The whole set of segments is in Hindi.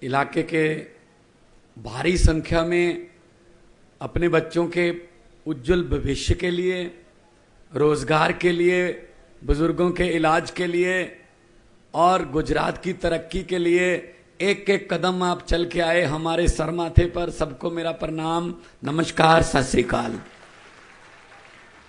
इलाके के भारी संख्या में अपने बच्चों के उज्जवल भविष्य के लिए, रोजगार के लिए, बुजुर्गों के इलाज के लिए और गुजरात की तरक्की के लिए एक एक कदम आप चल के आए। हमारे सर माथे पर सबको मेरा प्रणाम, नमस्कार, सत श्री अकाल।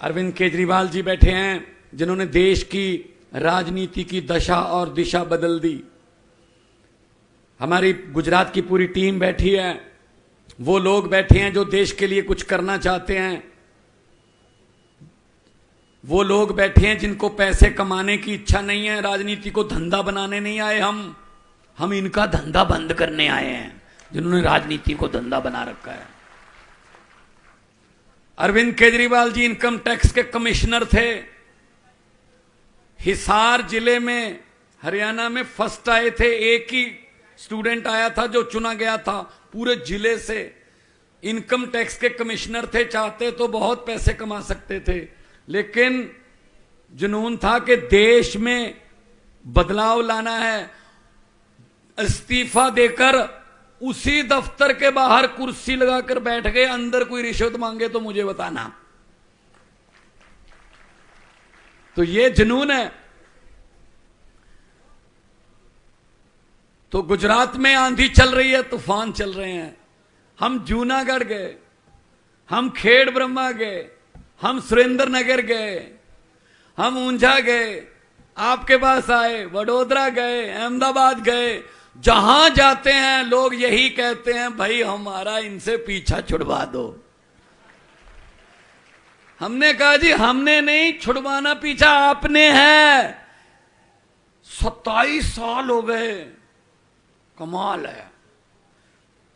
अरविंद केजरीवाल जी बैठे हैं जिन्होंने देश की राजनीति की दशा और दिशा बदल दी। हमारी गुजरात की पूरी टीम बैठी है, वो लोग बैठे हैं जो देश के लिए कुछ करना चाहते हैं, वो लोग बैठे हैं जिनको पैसे कमाने की इच्छा नहीं है, राजनीति को धंधा बनाने नहीं आए। हम इनका धंधा बंद करने आए हैं जिन्होंने राजनीति को धंधा बना रखा है। अरविंद केजरीवाल जी इनकम टैक्स के कमिश्नर थे। हिसार जिले में हरियाणा में फर्स्ट आए थे। एक ही स्टूडेंट आया था जो चुना गया था पूरे जिले से। इनकम टैक्स के कमिश्नर थे, चाहते तो बहुत पैसे कमा सकते थे, लेकिन जुनून था कि देश में बदलाव लाना है। इस्तीफा देकर उसी दफ्तर के बाहर कुर्सी लगाकर बैठ गए। अंदर कोई रिश्वत मांगे तो मुझे बताना। तो ये जुनून है। तो गुजरात में आंधी चल रही है, तूफान चल रहे हैं। हम जूनागढ़ गए, हम खेड़ ब्रह्मा गए, हम सुरेंद्र नगर गए, हम ऊंझा गए, आपके पास आए, वडोदरा गए, अहमदाबाद गए। जहां जाते हैं लोग यही कहते हैं, भाई हमारा इनसे पीछा छुड़वा दो। हमने कहा जी हमने नहीं छुड़वाना, पीछा आपने है। 27 साल हो गए। कमाल है,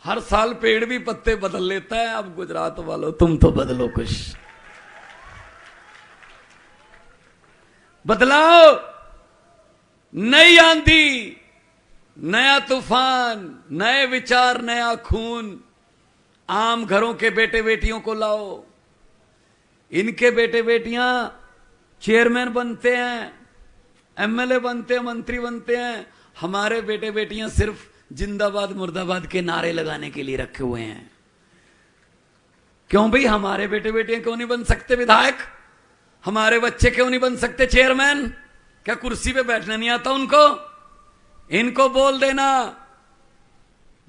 हर साल पेड़ भी पत्ते बदल लेता है। अब गुजरात वालों तुम तो बदलो कुछ, बदलाओ। नई आंधी, नया तूफान, नए विचार, नया खून। आम घरों के बेटे बेटियों को लाओ। इनके बेटे बेटियां चेयरमैन बनते हैं, एमएलए बनते हैं, मंत्री बनते हैं। हमारे बेटे बेटियां सिर्फ जिंदाबाद मुर्दाबाद के नारे लगाने के लिए रखे हुए हैं। क्यों भाई, हमारे बेटे बेटियां क्यों नहीं बन सकते विधायक? हमारे बच्चे क्यों नहीं बन सकते चेयरमैन? क्या कुर्सी पे बैठना नहीं आता उनको? इनको बोल देना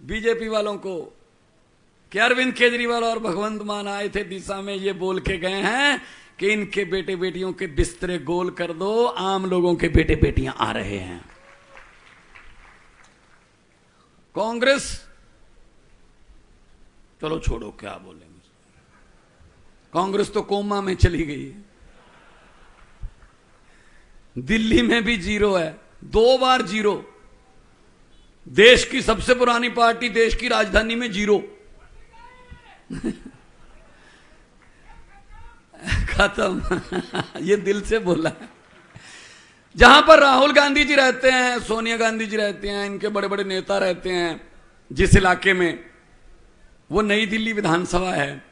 बीजेपी वालों को कि अरविंद केजरीवाल और भगवंत मान आए थे दिशा में, ये बोल के गए हैं कि इनके बेटे बेटियों के बिस्तरे गोल कर दो, आम लोगों के बेटे बेटियां आ रहे हैं। कांग्रेस चलो छोड़ो, क्या बोलेंगे। कांग्रेस तो कोमा में चली गई है। दिल्ली में भी जीरो है, 2 बार जीरो। देश की सबसे पुरानी पार्टी देश की राजधानी में जीरो। खत्म। ये दिल से बोला है। जहां पर राहुल गांधी जी रहते हैं, सोनिया गांधी जी रहते हैं, इनके बड़े बड़े नेता रहते हैं, जिस इलाके में, वो नई दिल्ली विधानसभा है।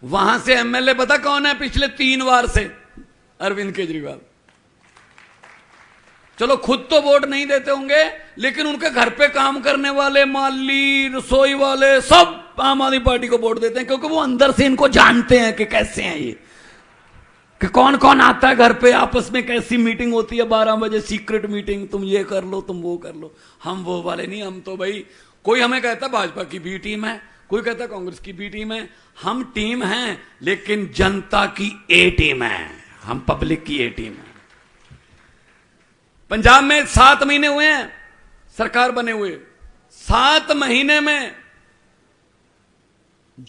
वहां से एमएलए पता कौन है पिछले 3 बार से? अरविंद केजरीवाल। चलो खुद तो वोट नहीं देते होंगे, लेकिन उनके घर पे काम करने वाले, माली, रसोई वाले, सब आम आदमी पार्टी को वोट देते हैं, क्योंकि वो अंदर से इनको जानते हैं कि कैसे हैं ये, कि कौन कौन आता है घर पे, आपस में कैसी मीटिंग होती है 12 बजे, सीक्रेट मीटिंग, तुम ये कर लो, तुम वो कर लो। हम वो वाले नहीं। हम तो भाई, कोई हमें कहता भाजपा की बी टीम है, कोई कहता कांग्रेस की बी टीम है। हम टीम हैं, लेकिन जनता की ए टीम है। हम पब्लिक की ए टीम है। पंजाब में 7 महीने हुए हैं सरकार बने हुए। 7 महीने में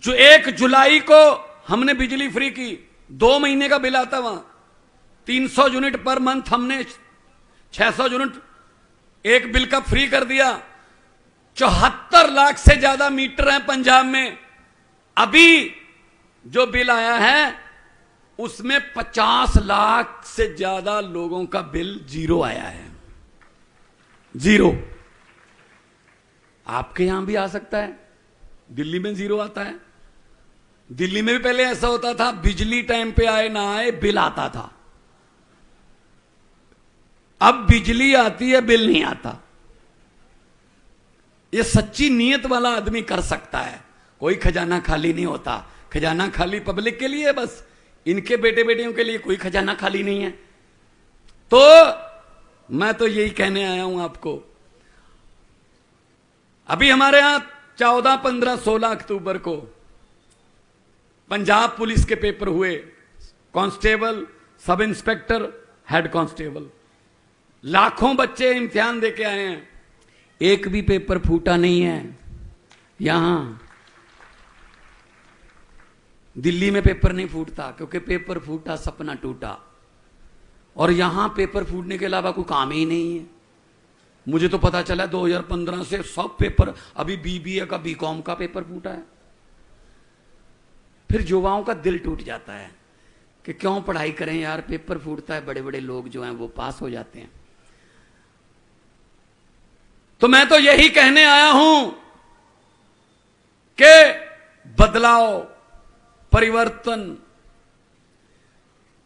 जो 1 जुलाई को हमने बिजली फ्री की, 2 महीने का बिल आता वहां 300 यूनिट पर मंथ, हमने 600 यूनिट एक बिल का फ्री कर दिया। 74 लाख से ज्यादा मीटर हैं पंजाब में। अभी जो बिल आया है उसमें 50 लाख से ज्यादा लोगों का बिल जीरो आया है। जीरो। आपके यहां भी आ सकता है। दिल्ली में जीरो आता है। दिल्ली में भी पहले ऐसा होता था, बिजली टाइम पे आए ना आए बिल आता था। अब बिजली आती है, बिल नहीं आता। ये सच्ची नीयत वाला आदमी कर सकता है। कोई खजाना खाली नहीं होता। खजाना खाली पब्लिक के लिए, बस इनके बेटे बेटियों के लिए कोई खजाना खाली नहीं है। तो मैं तो यही कहने आया हूं आपको। अभी हमारे यहां 14, 15, 16 अक्टूबर को पंजाब पुलिस के पेपर हुए, constable, sub inspector, head constable, लाखों बच्चे इम्तिहान देके आए हैं, एक भी पेपर फूटा नहीं है। यहां दिल्ली में पेपर नहीं फूटता क्योंकि पेपर फूटा सपना टूटा, और यहां पेपर फूटने के अलावा कोई काम ही नहीं है। मुझे तो पता चला 2015 से सब पेपर, अभी बीबीए का, बीकॉम का पेपर फूटा है। फिर युवाओं का दिल टूट जाता है कि क्यों पढ़ाई करें यार, पेपर फूटता है, बड़े बड़े लोग जो हैं वो पास हो जाते हैं। तो मैं तो यही कहने आया हूं कि बदलाव, परिवर्तन।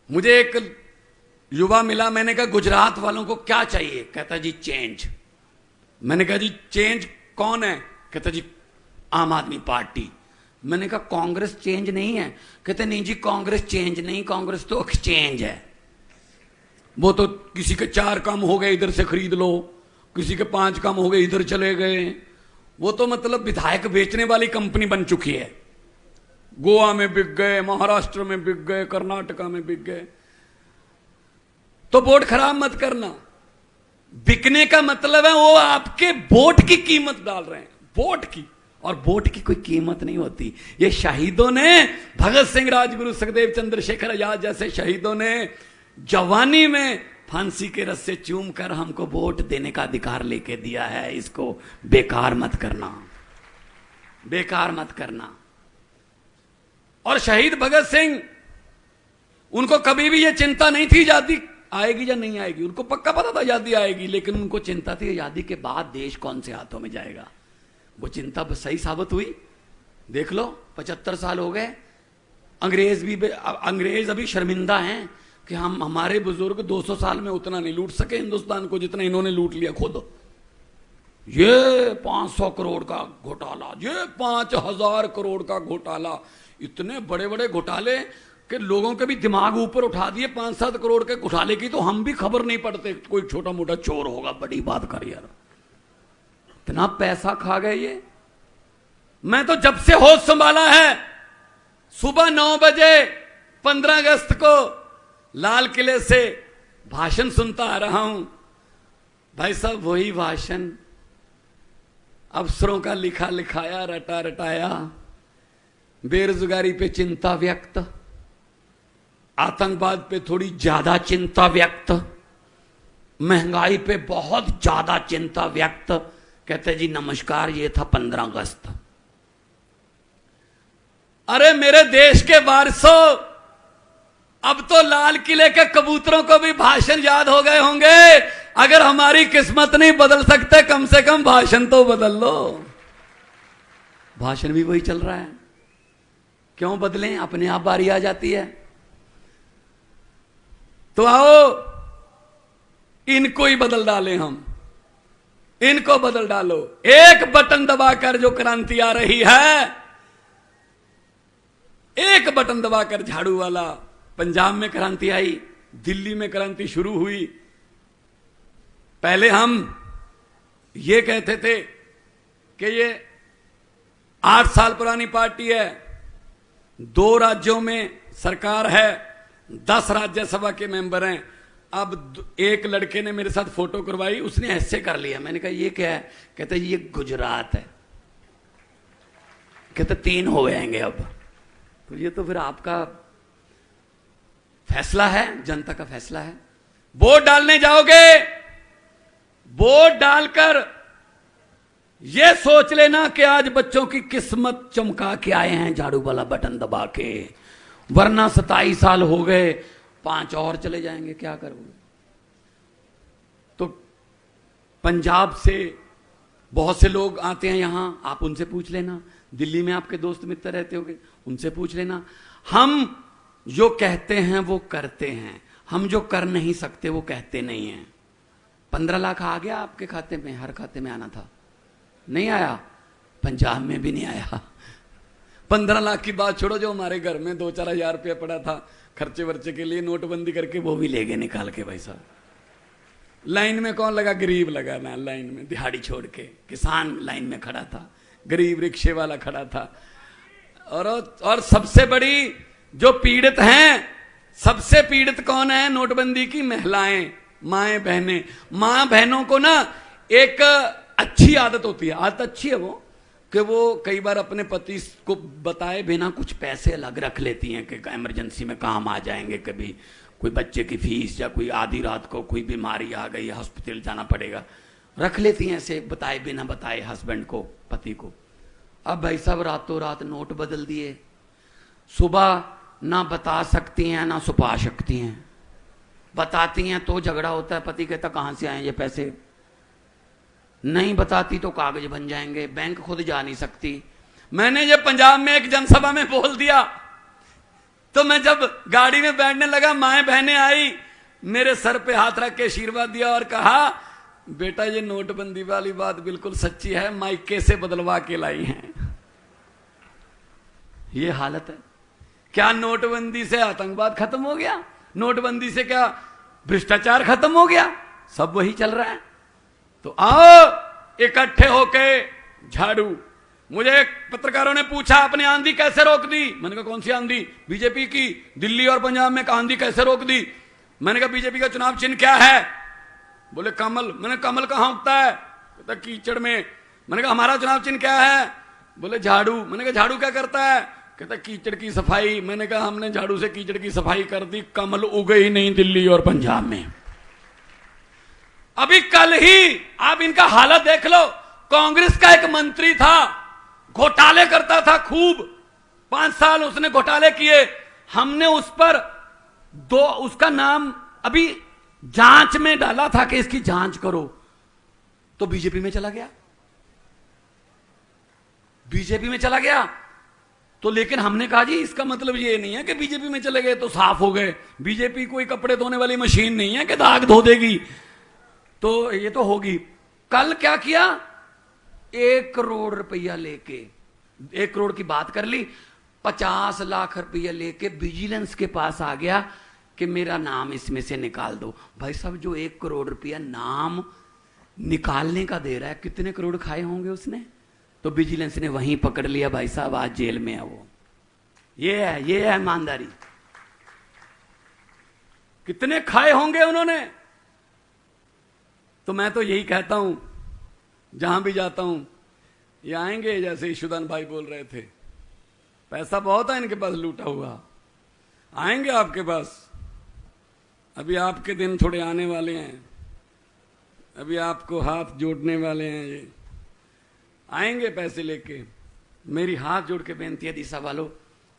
मुझे एक युवा मिला, मैंने कहा गुजरात वालों को क्या चाहिए? कहता जी चेंज। मैंने कहा जी चेंज कौन है? कहता जी आम आदमी पार्टी। मैंने कहा कांग्रेस चेंज नहीं है? कहते नहीं जी कांग्रेस चेंज नहीं, कांग्रेस तो एक्सचेंज है। वो तो किसी के 4 काम हो गए इधर से खरीद लो, किसी के 5 काम हो गए इधर चले गए। वो तो मतलब विधायक बेचने वाली कंपनी बन चुकी है। गोवा में बिक गए, महाराष्ट्र में बिक गए, कर्नाटका में बिक गए। तो वोट खराब मत करना। बिकने का मतलब है वो आपके वोट की कीमत डाल रहे हैं, वोट की, और वोट की कोई कीमत नहीं होती। ये शहीदों ने, भगत सिंह, राजगुरु, सुखदेव, चंद्रशेखर आजाद जैसे शहीदों ने जवानी में फांसी के रस्से चूम कर हमको वोट देने का अधिकार लेके दिया है। इसको बेकार मत करना, बेकार मत करना। और शहीद भगत सिंह, उनको कभी भी ये चिंता नहीं थी आजादी आएगी या नहीं आएगी। उनको पक्का पता था आजादी आएगी, लेकिन उनको चिंता थी आजादी के बाद देश कौन से हाथों में जाएगा। वो चिंता सही साबित हुई। देख लो 75 साल हो गए, अंग्रेज अभी शर्मिंदा हैं कि हमारे बुजुर्ग 200 साल में उतना नहीं लूट सके हिंदुस्तान को जितना इन्होंने लूट लिया खुद। ये 500 करोड़ का घोटाला, ये 5000 करोड़ का घोटाला, इतने बड़े बड़े घोटाले कि लोगों के भी दिमाग ऊपर उठा दिए। 5-7 करोड़ के घोटाले की तो हम भी खबर नहीं पड़ते, कोई छोटा मोटा चोर होगा, बड़ी बात कर यार, इतना पैसा खा गए ये। मैं तो जब से होश संभाला है, सुबह 9 बजे 15 अगस्त को लाल किले से भाषण सुनता आ रहा हूं। भाई साहब वही भाषण, अफसरों का लिखा लिखाया, रटा रटाया, बेरोजगारी पे चिंता व्यक्त, आतंकवाद पे थोड़ी ज्यादा चिंता व्यक्त, महंगाई पे बहुत ज्यादा चिंता व्यक्त। कहते जी नमस्कार, ये था 15 अगस्त। अरे मेरे देश के वारसों, अब तो लाल किले के कबूतरों को भी भाषण याद हो गए होंगे। अगर हमारी किस्मत नहीं बदल सकते, कम से कम भाषण तो बदल लो। भाषण भी वही चल रहा है, क्यों बदलें, अपने आप बारी आ जाती है। तो आओ इनको ही बदल डालें हम, इनको बदल डालो। एक बटन दबाकर जो क्रांति आ रही है, एक बटन दबाकर, झाड़ू वाला। पंजाब में क्रांति आई, दिल्ली में क्रांति शुरू हुई। पहले हम ये कहते थे कि ये 8 साल पुरानी पार्टी है, 2 राज्यों में सरकार है, 10 राज्यसभा के मेंबर हैं। अब एक लड़के ने मेरे साथ फोटो करवाई, उसने ऐसे कर लिया। मैंने कहा ये क्या है? कहते ये गुजरात है। कहते 3 हो जाएंगे अब। तो ये तो फिर आपका फैसला है, जनता का फैसला है। वोट डालने जाओगे, वोट डालकर ये सोच लेना कि आज बच्चों की किस्मत चमका के आए हैं झाड़ू वाला बटन दबा के, वरना 27 साल हो गए, 5 और चले जाएंगे, क्या करोगे? तो पंजाब से बहुत से लोग आते हैं यहां, आप उनसे पूछ लेना। दिल्ली में आपके दोस्त मित्र रहते होंगे, उनसे पूछ लेना। हम जो कहते हैं वो करते हैं, हम जो कर नहीं सकते वो कहते नहीं हैं। 15 लाख आ गया आपके खाते में, हर खाते में आना था, नहीं आया, पंजाब में भी नहीं आया। 15 लाख की बात छोड़ो, जो हमारे घर में 2-4 हजार रुपया पड़ा था खर्चे वर्चे के लिए, नोटबंदी करके वो भी ले गए निकाल के। भाई साहब लाइन में कौन लगा? गरीब लगा ना लाइन में, दिहाड़ी छोड़ के। किसान लाइन में खड़ा था, गरीब रिक्शे वाला खड़ा था। और सबसे बड़ी जो पीड़ित हैं, सबसे पीड़ित कौन है नोटबंदी की? महिलाएं, माएं, बहनें। मां बहनों को ना एक अच्छी आदत होती है, आदत अच्छी है वो, कि वो कई बार अपने पति को बताए बिना कुछ पैसे अलग रख लेती हैं कि इमरजेंसी में काम आ जाएंगे, कभी कोई बच्चे की फीस या कोई आधी रात को कोई बीमारी आ गई, हॉस्पिटल जाना पड़ेगा, रख लेती हैं ऐसे बताए बिना बताए हस्बैंड को, पति को। अब भाई साहब रातों रात नोट बदल दिए। सुबह ना बता सकती हैं ना छुपा सकती हैं। बताती हैं तो झगड़ा होता है, पति कहता कहां से आए ये पैसे। नहीं बताती तो कागज बन जाएंगे, बैंक खुद जा नहीं सकती। मैंने जब पंजाब में एक जनसभा में बोल दिया, तो मैं जब गाड़ी में बैठने लगा, माएं बहनें आई, मेरे सर पे हाथ रख के आशीर्वाद दिया और कहा बेटा ये नोटबंदी वाली बात बिल्कुल सच्ची है, माइके से बदलवा के लाई हैं। ये हालत है। क्या नोटबंदी से आतंकवाद खत्म हो गया? नोटबंदी से क्या भ्रष्टाचार खत्म हो गया? सब वही चल रहा है। तो आओ इकट्ठे होके झाड़ू। मुझे पत्रकारों ने पूछा आपने आंधी कैसे रोक दी? मैंने कहा कौन सी आंधी? बीजेपी की। दिल्ली और पंजाब में आंधी कैसे रोक दी? मैंने कहा बीजेपी का चुनाव चिन्ह क्या है? बोले कमल। मैंने कमल कहां उगता है? कहता कीचड़ में। मैंने कहा हमारा चुनाव चिन्ह क्या है? बोले झाड़ू। मैंने कहा झाड़ू क्या करता है? कहता कीचड़ की सफाई। मैंने कहा हमने झाड़ू से कीचड़ की सफाई कर दी, कमल उगे ही नहीं दिल्ली और पंजाब में। अभी कल ही आप इनका हालत देख लो। कांग्रेस का एक मंत्री था, घोटाले करता था खूब, 5 साल उसने घोटाले किए। हमने उस पर उसका नाम अभी जांच में डाला था कि इसकी जांच करो, तो बीजेपी में चला गया। बीजेपी में चला गया तो, लेकिन हमने कहा जी इसका मतलब ये नहीं है कि बीजेपी में चले गए तो साफ हो गए। बीजेपी कोई कपड़े धोने वाली मशीन नहीं है कि दाग धो देगी, तो ये तो होगी। कल क्या किया? 1 करोड़ रुपया लेके, 1 करोड़ की बात कर ली, 50 लाख रुपया लेके विजिलेंस के पास आ गया कि मेरा नाम इसमें से निकाल दो। भाई साहब जो 1 करोड़ रुपया नाम निकालने का दे रहा है, कितने करोड़ खाए होंगे उसने? तो विजिलेंस ने वहीं पकड़ लिया, भाई साहब आज जेल में है वो। ये है ईमानदारी। कितने खाए होंगे उन्होंने। तो मैं तो यही कहता हूं, जहां भी जाता हूं, ये आएंगे जैसे ईशुदान भाई बोल रहे थे, पैसा बहुत है इनके पास लूटा हुआ, आएंगे आपके पास। अभी आपके दिन थोड़े आने वाले हैं, अभी आपको हाथ जोड़ने वाले हैं, ये आएंगे पैसे लेके। मेरी हाथ जोड़ के बेनती है दिशा वालों,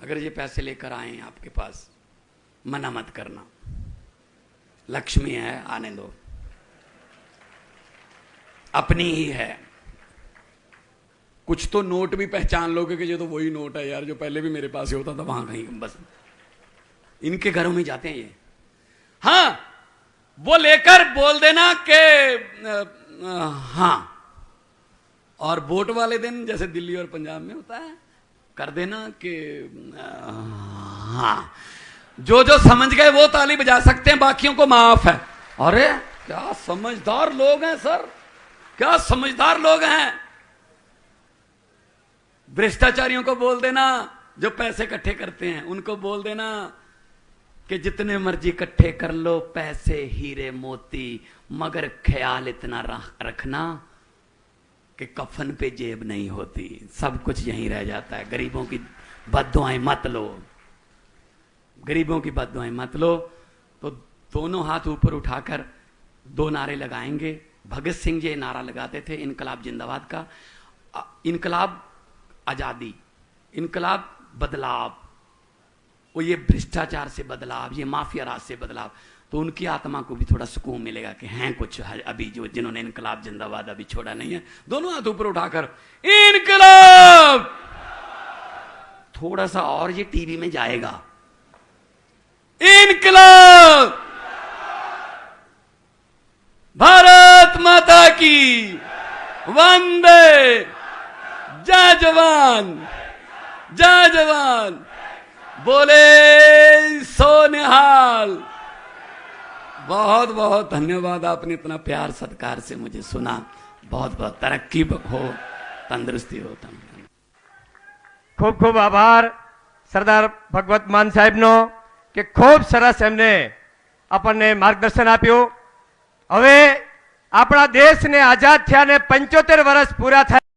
अगर ये पैसे लेकर आए आपके पास, मना मत करना, लक्ष्मी है, आने दो, अपनी ही है। कुछ तो नोट भी पहचान लोगे कि ये तो वही नोट है यार जो पहले भी मेरे पास ही होता था, वहां कहीं बस इनके घरों में जाते हैं ये। हां, वो लेकर बोल देना कि हां, और वोट वाले दिन जैसे दिल्ली और पंजाब में होता है, कर देना कि हां। जो जो समझ गए वो ताली बजा सकते हैं, बाकियों को माफ है। अरे क्या समझदार लोग हैं सर, क्या समझदार लोग हैं। भ्रष्टाचारियों को बोल देना, जो पैसे इकट्ठे करते हैं उनको बोल देना कि जितने मर्जी इकट्ठे कर लो पैसे, हीरे मोती, मगर ख्याल इतना रखना कि कफन पे जेब नहीं होती, सब कुछ यहीं रह जाता है। गरीबों की बद्दुआएं मत लो, गरीबों की बद्दुआएं मत लो। तो दोनों हाथ ऊपर उठाकर 2 नारे लगाएंगे। भगत सिंह जी नारा लगाते थे इनकलाब जिंदाबाद का, इनकलाब आजादी, इनकलाब बदलाव, वो ये भ्रष्टाचार से बदलाव, ये माफिया राज से बदलाव। तो उनकी आत्मा को भी थोड़ा सुकून मिलेगा कि हैं कुछ अभी जो जिन्होंने इनकलाब जिंदाबाद अभी छोड़ा नहीं है। दोनों हाथ ऊपर उठाकर इनकलाब, थोड़ा सा और ये टीवी में जाएगा, इनकलाब, भारत माता की, वंदे जय जवान जय जवान बोले सोनिहाल। बहुत बहुत धन्यवाद, आपने इतना प्यार सत्कार से मुझे सुना। बहुत बहुत तरक्की हो, तंदुरुस्ती हो। खूब खूब आभार सरदार भगवत मान साहेब नो કે ખૂબ સરસ એમને આપણને માર્ગદર્શન આપ્યું। હવે આપણા દેશને આઝાદ થયાને 75 વર્ષ પૂરા થયા।